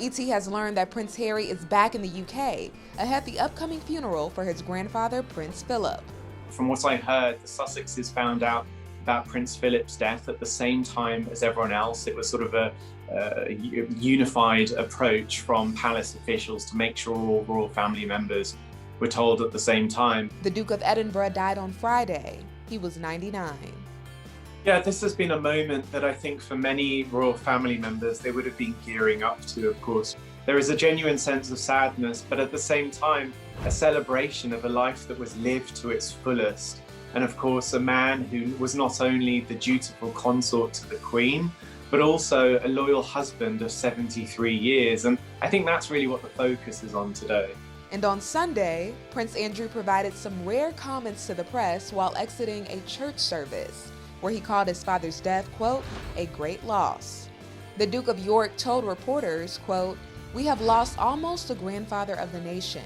ET has learned that Prince Harry is back in the UK ahead of the upcoming funeral for his grandfather, Prince Philip. From what I heard, the Sussexes found out about Prince Philip's death at the same time as everyone else. It was sort of a unified approach from palace officials to make sure all royal family members were told at the same time. The Duke of Edinburgh died on Friday. He was 99. Yeah, this has been a moment that I think for many royal family members, they would have been gearing up to, of course. There is a genuine sense of sadness, but at the same time, a celebration of a life that was lived to its fullest. And of course, a man who was not only the dutiful consort to the Queen, but also a loyal husband of 73 years. And I think that's really what the focus is on today. And on Sunday, Prince Andrew provided some rare comments to the press while exiting a church service, where he called his father's death, quote, a great loss. The Duke of York told reporters, quote, we have lost almost a grandfather of the nation,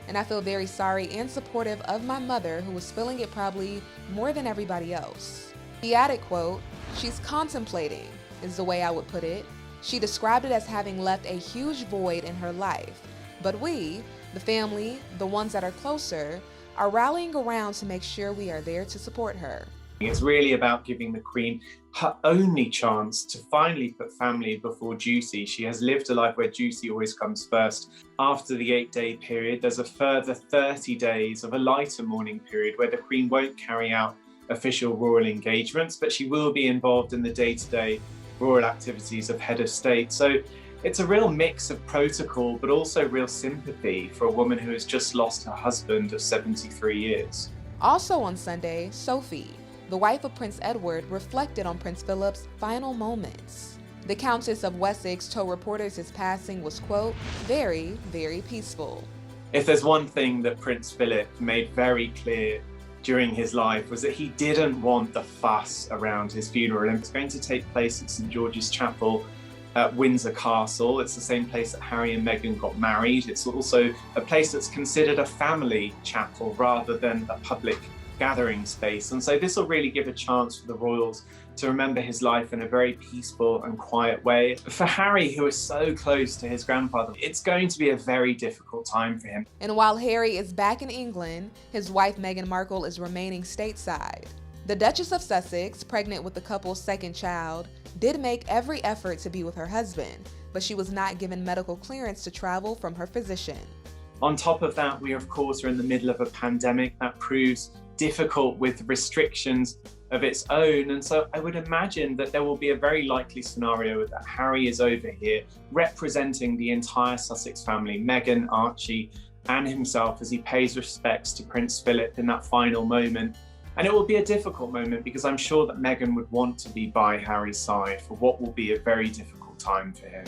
and I feel very sorry and supportive of my mother, who was feeling it probably more than everybody else. He added, quote, she's contemplating, is the way I would put it. She described it as having left a huge void in her life. But we, the family, the ones that are closer, are rallying around to make sure we are there to support her. It's really about giving the Queen her only chance to finally put family before duty. She has lived a life where duty always comes first. After the 8-day period, there's a further 30 days of a lighter mourning period where the Queen won't carry out official royal engagements, but she will be involved in the day-to-day royal activities of head of state. So it's a real mix of protocol, but also real sympathy for a woman who has just lost her husband of 73 years. Also on Sunday, Sophie, the wife of Prince Edward, reflected on Prince Philip's final moments. The Countess of Wessex told reporters his passing was, quote, very, very peaceful. If there's one thing that Prince Philip made very clear during his life was that he didn't want the fuss around his funeral. And it's going to take place at St George's Chapel at Windsor Castle. It's the same place that Harry and Meghan got married. It's also a place that's considered a family chapel rather than a public gathering space. And so this will really give a chance for the royals to remember his life in a very peaceful and quiet way. For Harry, who is so close to his grandfather, it's going to be a very difficult time for him. And while Harry is back in England, his wife Meghan Markle is remaining stateside. The Duchess of Sussex, pregnant with the couple's second child, did make every effort to be with her husband, but she was not given medical clearance to travel from her physician. On top of that, we of course are in the middle of a pandemic that proves difficult with restrictions of its own. And so I would imagine that there will be a very likely scenario that Harry is over here representing the entire Sussex family, Meghan, Archie, and himself, as he pays respects to Prince Philip in that final moment. And it will be a difficult moment because I'm sure that Meghan would want to be by Harry's side for what will be a very difficult time for him.